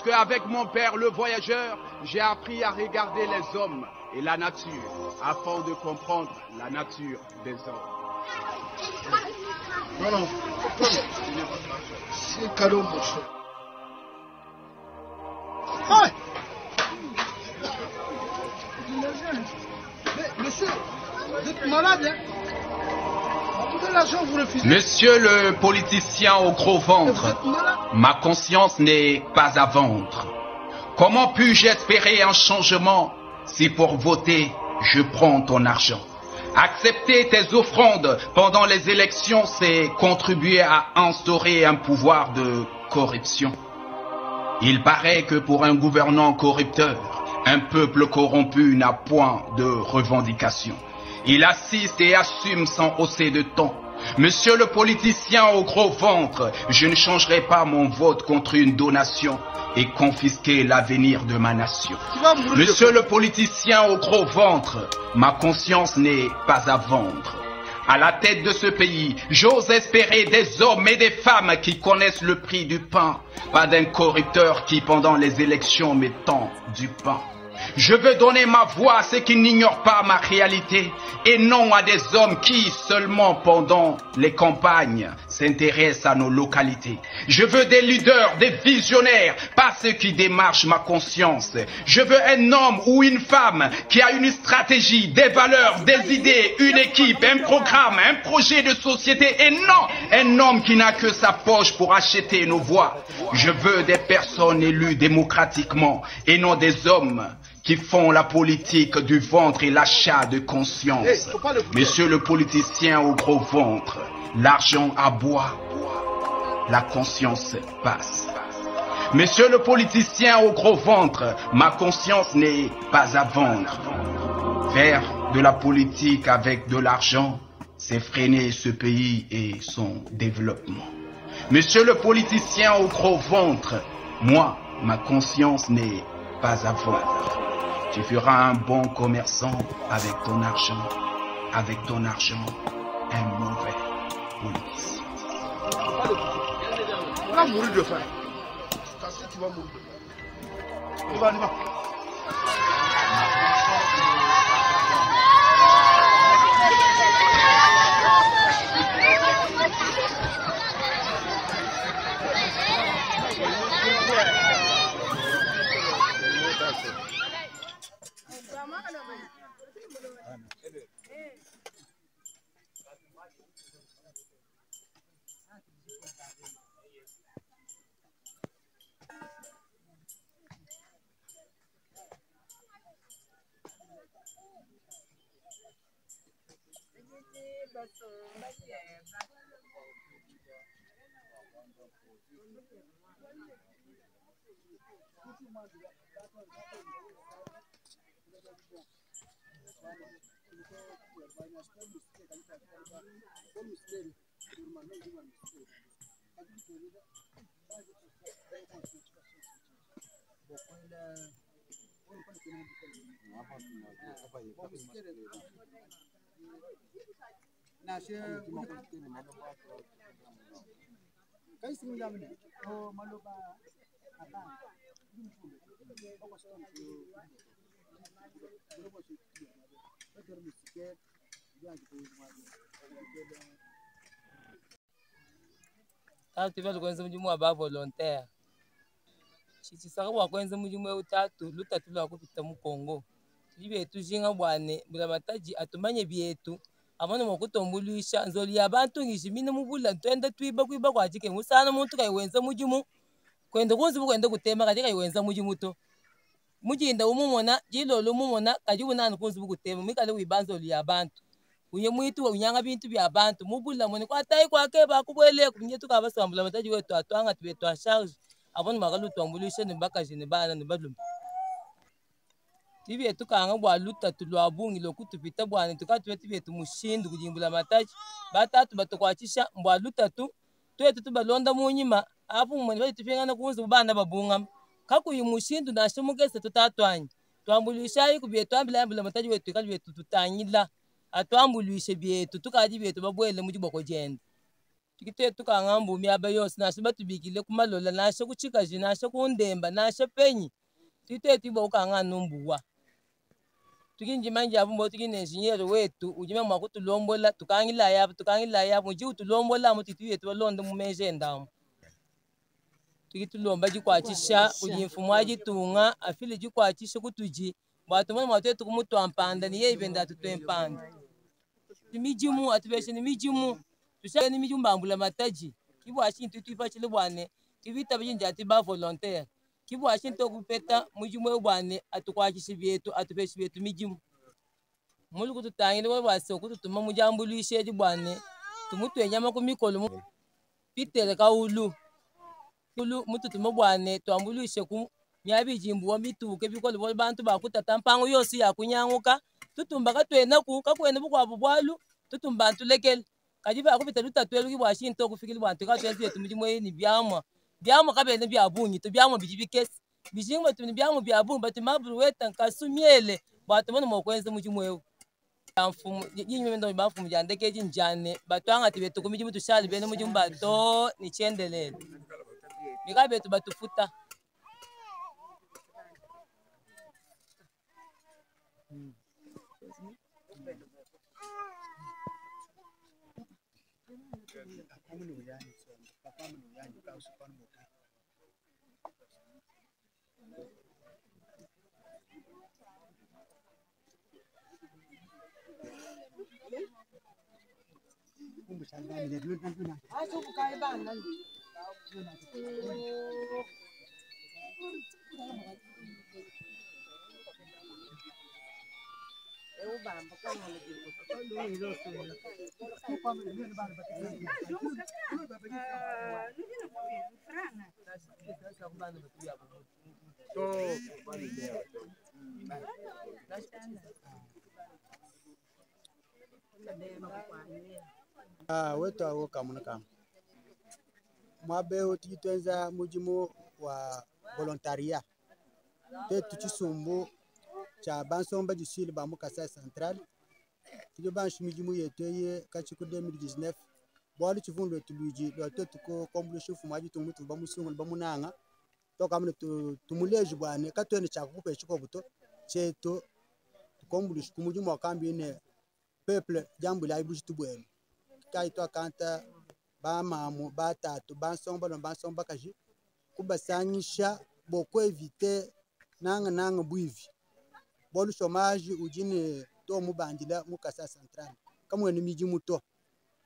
Parce qu'avec mon père, le voyageur, j'ai appris à regarder les hommes et la nature, afin de comprendre la nature des hommes. Non, c'est cadeau, mon cher. Mais monsieur, vous êtes malade, hein? Monsieur le politicien au gros ventre, ma conscience n'est pas à vendre. Comment puis-je espérer un changement si pour voter, je prends ton argent? Accepter tes offrandes pendant les élections, c'est contribuer à instaurer un pouvoir de corruption. Il paraît que pour un gouvernant corrupteur, un peuple corrompu n'a point de revendication. Il assiste et assume sans hausser de ton. Monsieur le politicien au gros ventre, je ne changerai pas mon vote contre une donation et confisquer l'avenir de ma nation. Monsieur le politicien au gros ventre, ma conscience n'est pas à vendre. À la tête de ce pays, j'ose espérer des hommes et des femmes qui connaissent le prix du pain, pas d'un corrupteur qui pendant les élections me tend du pain. Je veux donner ma voix à ceux qui n'ignorent pas ma réalité et non à des hommes qui, seulement pendant les campagnes, s'intéressent à nos localités. Je veux des leaders, des visionnaires, pas ceux qui démarchent ma conscience. Je veux un homme ou une femme qui a une stratégie, des valeurs, des idées, une équipe, un programme, un projet de société et non un homme qui n'a que sa poche pour acheter nos voix. Je veux des personnes élues démocratiquement et non des hommes qui font la politique du ventre et l'achat de conscience. Monsieur le politicien au gros ventre, l'argent aboie, la conscience passe. Monsieur le politicien au gros ventre, ma conscience n'est pas à vendre. Faire de la politique avec de l'argent, c'est freiner ce pays et son développement. Monsieur le politicien au gros ventre, moi, ma conscience n'est pas à vendre. Tu feras un bon commerçant avec ton argent. Avec ton argent, un mauvais politicien. Tu vas mourir de faim. Tu vas mourir de faim. On va. Tu vas kwenza mujimu aba volontaire. Chisaka bwa kwenza mujimu utatu lutatu lwa kupita mu Kongo. Ibe tujinga bwane bula mataji atumanye byetu. Amana mokutombulisha nzoli yabantu ngishimine mubula twende twiba kwiba kwa jike musana muntu kaiwenza mujimu. Kwenda kunzi kwenda gutema kaje kaiwenza mujimu to. Mujinda umumona jilo lumumona kaje bunana kunzi gutema mikale wibanzo lyabantu. Unye mwitu unyanga bintu bya bantu mubula mone kwatayi kwake bakubwele kunye tukabasambula mataji wetu atwanga tubetu a charge abone magalu twambulisha nembaka jene bana nebadlum tibi etukanga bwa luta tulwabungi lokutupita bwana tukatubeti betu mushindu kujimbula mataji batatu batokwachisha bwa luta twetu tubalonda munyima apu mone bali tufengana kunzi bana babunga kakuyi mushindu nashimugese tutatwanya twambulisha ikubetu ambula mataji wetu kali betu tutanyila atwambulishe byetu tukaji byetu babwele mujiboko jende Tikite tukanga mbumi abayos na shiba tubikile kumalola na she kuchika jina she kundemba na she penyi. Tikite tibo ukanga numbuwa. Tukinji manje abumbo tukine engineer wetu ujime mwa kutulombola tukangila yabu uji utulombola mutitu yetu walonde mumeje ndamu. Tukitulomba jikwachisha ujimfumwaji tunga afili jikwachisha kutuji batumana matetu kumutu ampanda ni yeye benda tutempanda. Mijimu atubeshe ni mijimu tushaka ni mijimu bambula mataji kibu ashintu tuipachile bwane kibita bijinja atiba volontaire kibu ashintu kupeta mujimu bwane atukwachisha byetu atubeshe byetu mijimu mulu kututangile wabase kututuma mujambulishe bwane tumutu enyama kumikolo pitere kaulu mututuma bwane twambulishe ku myabijimbu wa mituke bikolo bo bantu bakutata mpango yosi yakunyanguka tutumba katwena ku kakwene bukwabu bwalu tutumba ntulekele kajiba akubita lutatwelu kibwashi into kufikili bwantu katwezi yetu mujimwe ni byamwa kabene byabunyi to byamwa bijibikesi bijingwe tu ni byamwa byabunyi batimabru weta nkasumiele batumana mokwenze mujimwe amfumu yinywe ndo bafumu jandeke jinjane batwanga tibetu kumijimu tushali bene mujimwe bato ni chendelele mikabetu batufuta wetu awo kamunaka mwabe utitenza mujimu wa volontaria te tuchisumbu cha bansomba jisili ba mukasa central tijo banshi mujimu yeteye kachiku 2019 bwali chivundo tuluji doto tuko kombushu fumaji tumutu bamusungu bamunanga toka mune tumuleji bwane katwene chakupe chiko buto cheto kombushu kumujimu wa kambi ine peuple jambu la ibuji tubwene kaitwa kanta ba mamu batatu bansomba kaji kubasanyisha boko evite nanga buivi bolu chômage ujine to mubandila mukasa central kamwe ni miji muto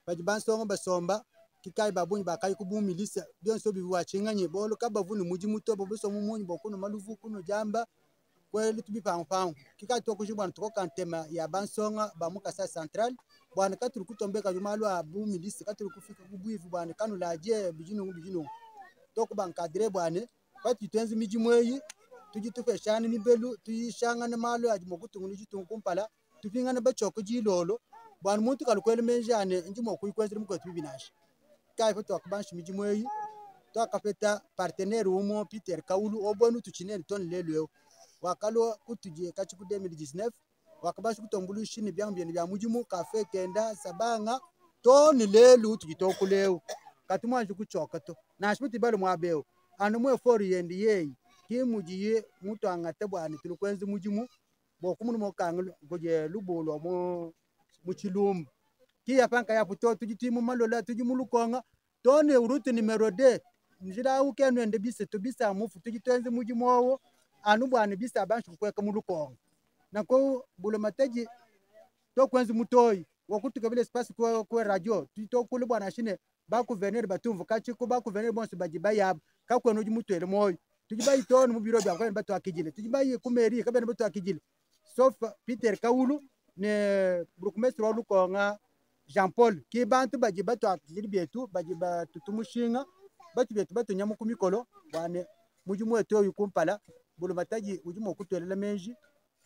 baji bansonga basomba kikai babunyi bakai kubumilisa byonso biwa chinganye bolu kabavuni muji muto bobuso mumunyi bokuno maluvu kuno jamba kweli tubi pang kikai to kujibwana to kantema ya bansonga ba mukasa central bwana katuru kutombeka jumalu abumilisa katuru kufika kubuivu bwana kanu laje bijino to kubankadre bwana kwati tenzi miji mweyi tujitufe shani mibelu tuyishanga na malo ajimokutungu nijitukumpala tupingana bachoko jilolo bwana muntu kalukwele menjane njimo kuikwenzira mukwetu binashi kai foto akabanshi mijimweyi to akapeta partenaire umo Peter Kaulu obonu tuchineni ton lelwe wakalo kutuje kachiku 2019 wakabashi kutombulushi ni byambi bya mujimu kafe kenda sabanga to ni lelu tujitokuleu katumanje kuchoka to nashimiti balo mwabeo anu mwe fori yendi yeyi kimujiye mutu angate bwana tulukwenzi mujimu bokumunu mokanglo goje lubolo mo muchilum kiya panka ya puto tujitimu malola tujimulukonga tone uruti numero 2 njira ukenu ende bise tubisa mufu tujitenzi mujimowo anu bwana bisa banshi kukweka mulukonga nako bulo mataji to kwenzi mutoi wakutuka vile space kwa radio to kule bwana shine ba kuvenir batumvu kachiko ba kuvenir bonse bajibaya kakwenu jimutwele moyo tujibayi toni mu biro bya batu akijile tujibayi kumeri kabene batu akijile sauf Peter Kaulu ne burugmestre wa Lukonga Jean Paul ki bantu baji batu akijile byetu baji batu tumushinga batu byetu batu nyamu kumikolo bwane mujimu eto yukumpala bulu mataji ujimu okutwelela menji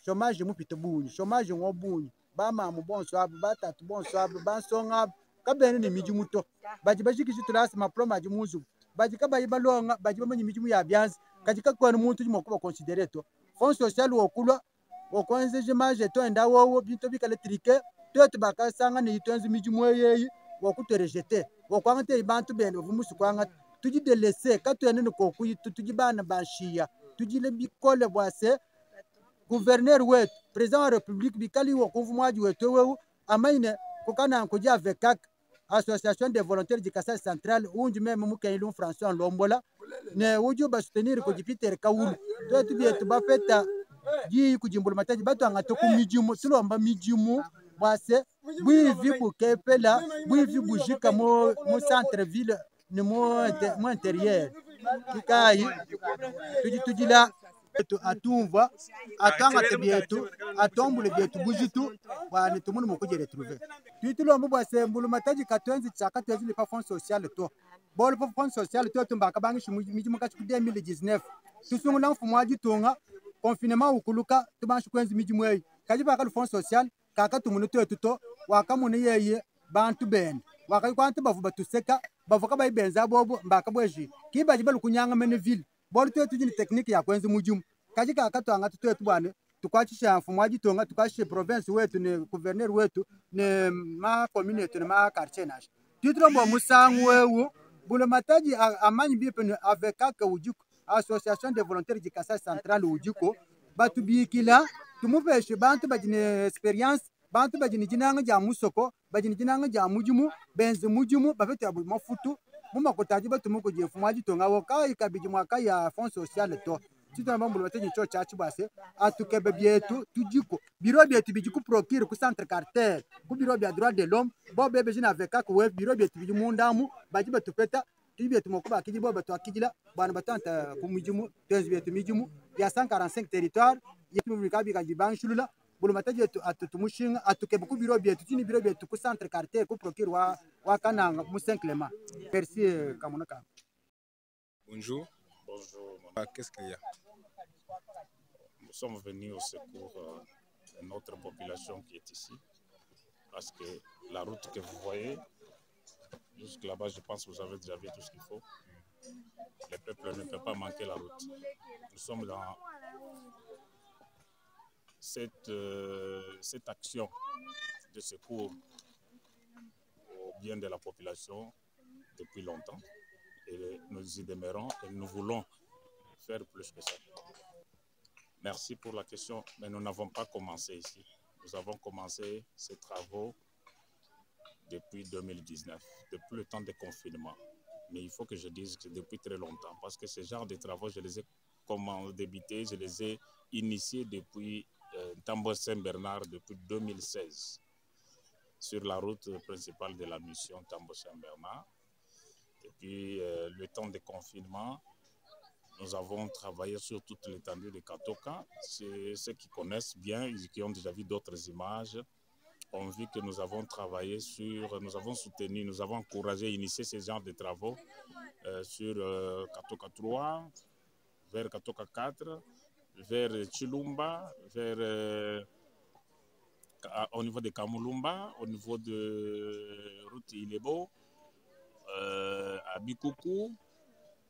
chômage mu pitobunyi chômage ngobunyi ba mamu bonso abu batatu bonso abu bansonga kabene ni mijimu to baji bashikisi tulasi mapromaji muzu baji kabayi balonga baji bamanyi mijimu ya byanzi kajika kwa muntu jimo kuba considérer to fond social wokulwa okwenze jimaje to enda wowo binto bikale trike to tubakasanga ni twenzi mijimu yeyi wakuto rejete wakwanga te bantu bene vumusu kwanga tuji de laisser katwene ni koku tuji bana banshia tuji le bikole bwase gouverneur wetu président wa république bikali wa kumvumwaji wetu wewe amaine kukana kuja avec association des volontaires du Kasai central unji meme mukailu François Lombola ne uju ba soutenir ko Peter Kaulu to tu bietu ba feta ji kujimbula mataji batu angato ku mijimu tulomba mijimu bwase bwivi bukepela bwivi bujika mo centre ville ni mo intérieur kikai tuji la atumva atanga tebietu atombule bietu bujitu bwana tumuni mukuje retrouver tuitulo mbwa sembulu mataji katwenzi chaka twezi pa fond social to bol pa fond social to tumbaka bangi shimiji mukachi ku 2019 tusungula mfumwaji tunga confinement ukuluka tubanshi kwenzi miji mweyi kaji baka fond social kaka tumuni to wakamuni yeye bantu ben wakayi kwantu bavu batuseka bavuka bayibenza bobo mbaka bweji kibaji balu kunyanga mene ville bol to tujini technique ya kwenzi mujumu kaji kaka twanga tutetu bwana tukwachisha mfumwaji tonga tukashe province wetu ne gouverneur wetu ne ma communauté ne ma quartier nash titrombo musangu wewu bula mataji amanyi bipe avec ka ujuko association des volontaires du Kasai central ujuko batu bikila tumupeshe bantu bajine experience bantu bajine jinanga ja musoko bajine jinanga ja mujumu benze mujumu bafete abu mafutu mumakotaji batu muko je mfumwaji tonga woka ikabiji mwaka ya fond social to tito mbambulu bateji cho chachi base atukebe bietu tujiko biro bietu bijiku procure ku centre carter ku biro bia droit de l'homme bo bebe jina avec ka we biro bietu bijimu ndamu baji batupeta tibietu mokuba kiji bo batu akijila bana batanta ku mijimu tenzi bietu mijimu ya 145 territoire yetu mikabi ka jibanshulula bulu mataji atutumushinga atukebe ku biro bietu tini biro bietu ku centre carter ku procure wa kananga mu Saint Clément. Merci kamonaka. Bonjour. Qu'est-ce qu'il y a? Nous sommes venus au secours de notre population qui est ici, parce que la route que vous voyez, jusque là-bas, je pense que vous avez déjà vu tout ce qu'il faut. Le peuple ne peut pas manquer la route. Nous sommes dans cette action de secours au bien de la population depuis longtemps. Et nous y demeurons et nous voulons faire plus que ça. Merci pour la question, mais nous n'avons pas commencé ici. Nous avons commencé ces travaux depuis 2019, depuis le temps de confinement. Mais il faut que je dise que depuis très longtemps, parce que ce genre de travaux, je les ai débutés, je les ai initiés depuis Tambo Saint-Bernard depuis 2016, sur la route principale de la mission Tambo Saint-Bernard. Et puis, le temps de confinement, nous avons travaillé sur toute l'étendue de Katoka. Ceux qui connaissent bien, qui ont déjà vu d'autres images, ont vu que nous avons travaillé sur, nous avons soutenu, nous avons encouragé, initié ce genre de travaux sur Katoka 3, vers Katoka 4, vers Chilumba, au niveau de Kamulumba, au niveau de route Ilebo, à Bikuku,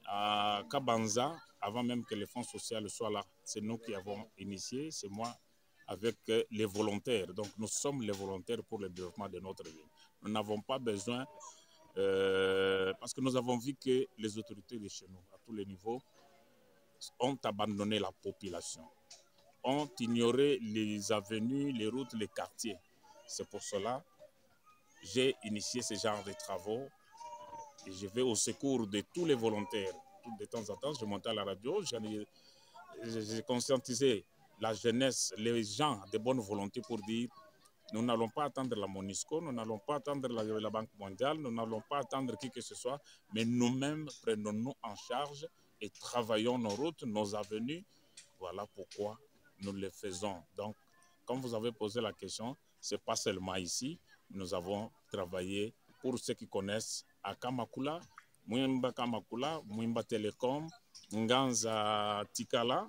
à Kabanza, avant même que les fonds sociaux soient là. C'est nous qui avons initié, c'est moi avec les volontaires. Donc nous sommes les volontaires pour le développement de notre ville. Nous n'avons pas besoin, parce que nous avons vu que les autorités de chez nous, à tous les niveaux, ont abandonné la population, ont ignoré les avenues, les routes, les quartiers. C'est pour cela que j'ai initié ce genre de travaux. Et je vais au secours de tous les volontaires. De temps en temps, je monte à la radio, j'ai conscientisé la jeunesse, les gens de bonne volonté pour dire nous n'allons pas attendre la MONUSCO, nous n'allons pas attendre la Banque mondiale, nous n'allons pas attendre qui que ce soit, mais nous-mêmes prenons-nous en charge et travaillons nos routes, nos avenues. Voilà pourquoi nous le faisons. Donc, comme vous avez posé la question, ce n'est pas seulement ici, nous avons travaillé pour ceux qui connaissent à Kamakula, Mwimba Kamakula, Mwimba Telecom, Nganza Tikala,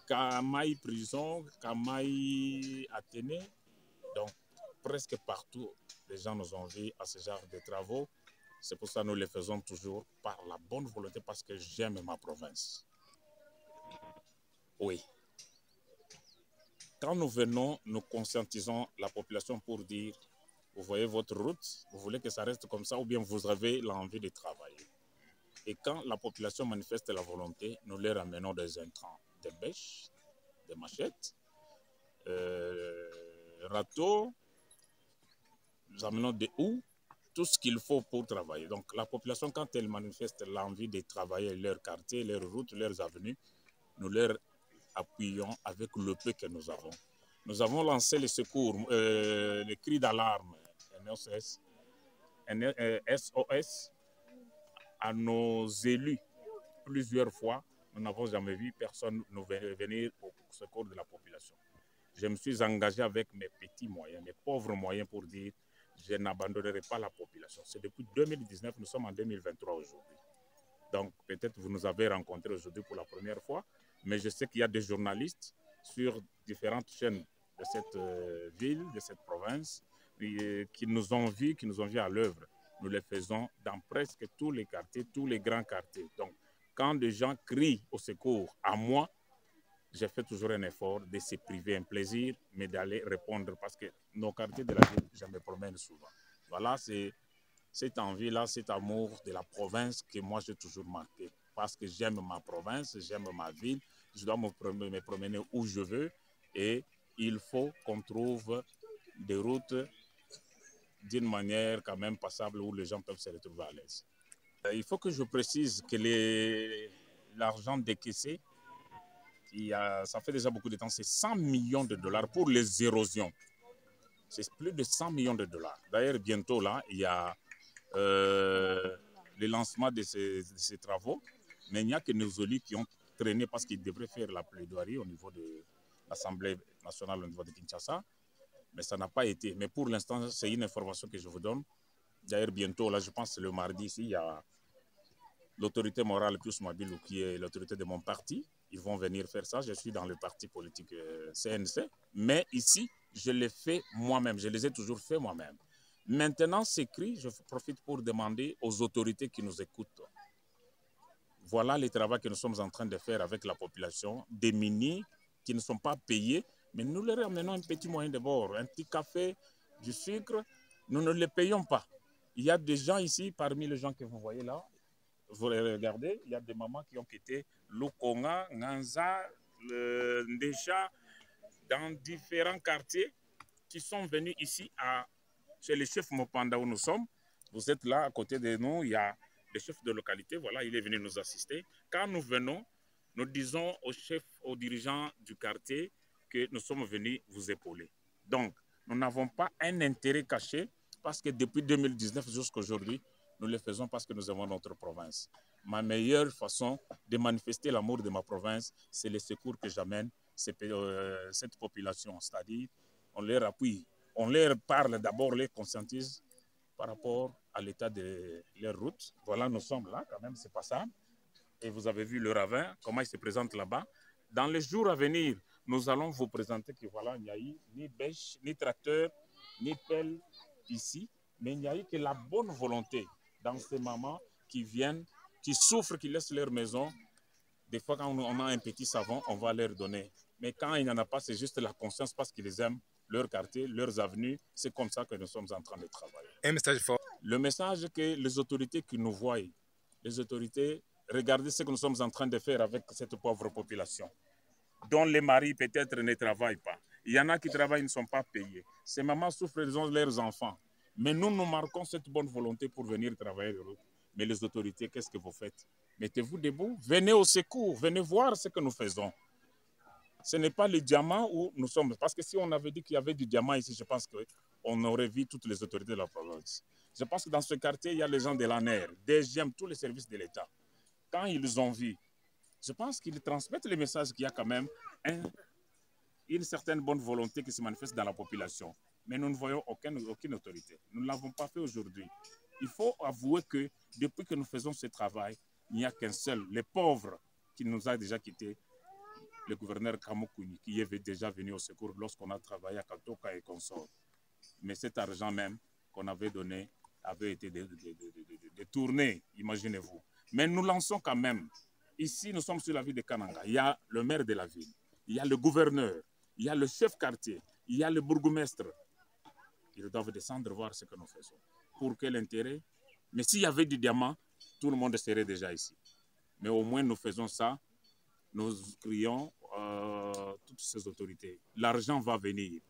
Kamai Prison, Kamai Athénée. Donc, presque partout, les gens nous ont vus à ce genre de travaux. C'est pour ça que nous les faisons toujours par la bonne volonté, parce que j'aime ma province. Oui. Quand nous venons, nous conscientisons la population pour dire Vous voyez votre route, vous voulez que ça reste comme ça ou bien vous avez l'envie de travailler. Et quand la population manifeste la volonté, nous les ramenons des intrants, des bêches, des machettes, râteaux, nous amenons des houes, tout ce qu'il faut pour travailler. Donc la population, quand elle manifeste l'envie de travailler leur quartier, leurs routes, leurs avenues, nous leur appuyons avec le peu que nous avons. Nous avons lancé les secours, les cris d'alarme SOS à nos élus plusieurs fois. Nous n'avons jamais vu personne nous venir au secours de la population. Je me suis engagé avec mes petits moyens, mes pauvres moyens pour dire je n'abandonnerai pas la population. C'est depuis 2019, nous sommes en 2023 aujourd'hui. Donc peut-être vous nous avez rencontrés aujourd'hui pour la première fois, mais je sais qu'il y a des journalistes sur différentes chaînes de cette ville, de cette province, qui nous ont vus à l'œuvre. Nous les faisons dans presque tous les quartiers, tous les grands quartiers. Donc, quand des gens crient au secours à moi, j'ai fait toujours un effort de se priver un plaisir, mais d'aller répondre parce que nos quartiers de la ville, je me promène souvent. Voilà, c'est cette envie-là, cet amour de la province que moi j'ai toujours marqué. Parce que j'aime ma province, j'aime ma ville, je dois me promener où je veux et il faut qu'on trouve des routes d'une manière quand même passable où les gens peuvent se retrouver à l'aise. Il faut que je précise que l'argent décaissé, ça fait déjà beaucoup de temps, c'est 100 millions de dollars pour les érosions. C'est plus de 100 millions de dollars. D'ailleurs, bientôt, là, il y a le lancement de ces travaux, mais il n'y a que nos élus qui ont traîné parce qu'ils devraient faire la plaidoirie au niveau de l'Assemblée nationale, au niveau de Kinshasa. Mais ça n'a pas été. Mais pour l'instant, c'est une information que je vous donne. D'ailleurs, bientôt, là, je pense que le mardi, ici, il y a l'autorité morale plus mobile, qui est l'autorité de mon parti. Ils vont venir faire ça. Je suis dans le parti politique CNC. Mais ici, je les fais moi-même. Je les ai toujours fait moi-même. Maintenant, ces cris, je profite pour demander aux autorités qui nous écoutent. Voilà le travail que nous sommes en train de faire avec la population, des démunis qui ne sont pas payés. Mais nous leur amenons un petit moyen de bord, un petit café, du sucre. Nous ne les payons pas. Il y a des gens ici, parmi les gens que vous voyez là, vous les regardez, il y a des mamans qui ont quitté Lukonga, Nganza, Ndesha, dans différents quartiers, qui sont venus ici chez le chef Mopanda où nous sommes. Vous êtes là, à côté de nous, il y a le chef de localité, voilà, il est venu nous assister. Quand nous venons, nous disons au chef, aux dirigeants du quartier, que nous sommes venus vous épauler. Donc, nous n'avons pas un intérêt caché parce que depuis 2019 jusqu'à aujourd'hui, nous le faisons parce que nous avons notre province. Ma meilleure façon de manifester l'amour de ma province, c'est le secours que j'amène cette population. C'est-à-dire, on leur appuie, on leur parle d'abord, les conscientise par rapport à l'état de leur route. Voilà, nous sommes là quand même, c'est pas ça. Et vous avez vu le ravin, comment il se présente là-bas. Dans les jours à venir, nous allons vous présenter que voilà, il n'y a eu ni bêche, ni tracteur, ni pelle ici, mais il n'y a eu que la bonne volonté dans ces mamans qui viennent, qui souffrent, qui laissent leur maison. Des fois, quand on a un petit savon, on va leur donner. Mais quand il n'y en a pas, c'est juste la conscience parce qu'ils aiment leur quartier, leurs avenues. C'est comme ça que nous sommes en train de travailler. Un message fort. Le message que les autorités qui nous voient, les autorités, regardez ce que nous sommes en train de faire avec cette pauvre population, dont les maris peut-être ne travaillent pas. Il y en a qui travaillent, ne sont pas payés. Ces mamans souffrent, ils ont leurs enfants. Mais nous, nous marquons cette bonne volonté pour venir travailler. Mais les autorités, qu'est-ce que vous faites? Mettez-vous debout, venez au secours, venez voir ce que nous faisons. Ce n'est pas le diamant où nous sommes. Parce que si on avait dit qu'il y avait du diamant ici, je pense qu'on aurait vu toutes les autorités de la province. Je pense que dans ce quartier, il y a les gens de l'ANER, DGM, tous les services de l'État. Quand ils ont vu, je pense qu'ils transmettent le message qu'il y a quand même une certaine bonne volonté qui se manifeste dans la population. Mais nous ne voyons aucune autorité. Nous ne l'avons pas fait aujourd'hui. Il faut avouer que depuis que nous faisons ce travail, il n'y a qu'un seul, les pauvres, qui nous a déjà quittés, le gouverneur Kamokouni, qui est déjà venu au secours lorsqu'on a travaillé à Katoka et consorts. Mais cet argent même qu'on avait donné avait été détourné, imaginez-vous. Mais nous lançons quand même. Ici, nous sommes sur la ville de Kananga. Il y a le maire de la ville, il y a le gouverneur, il y a le chef quartier, il y a le bourgmestre. Ils doivent descendre voir ce que nous faisons. Pour quel intérêt? Mais s'il y avait du diamant, tout le monde serait déjà ici. Mais au moins, nous faisons ça. Nous crions toutes ces autorités. L'argent va venir.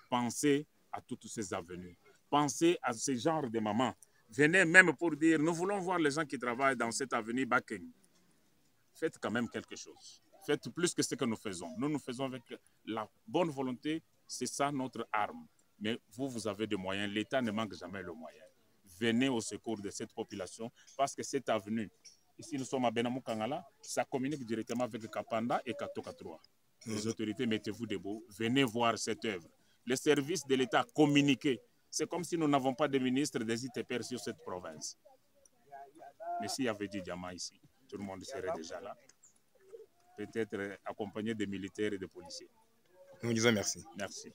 Pensez à toutes ces avenues. Pensez à ce genre de mamans. Venez même pour dire, nous voulons voir les gens qui travaillent dans cette avenue Baking. Faites quand même quelque chose. Faites plus que ce que nous faisons. Nous faisons avec la bonne volonté. C'est ça notre arme. Mais vous, vous avez des moyens. L'État ne manque jamais le moyen. Venez au secours de cette population parce que cette avenue, ici nous sommes à Benamou Kangala, ça communique directement avec Kapanda et Katoka 3. Les autorités, mettez-vous debout. Venez voir cette œuvre. Les services de l'État communiquent. C'est comme si nous n'avons pas de ministre des ITPR sur cette province. Mais s'il y avait du diamant ici, tout le monde serait déjà là. Peut-être accompagné des militaires et des policiers. Nous disons merci. Merci.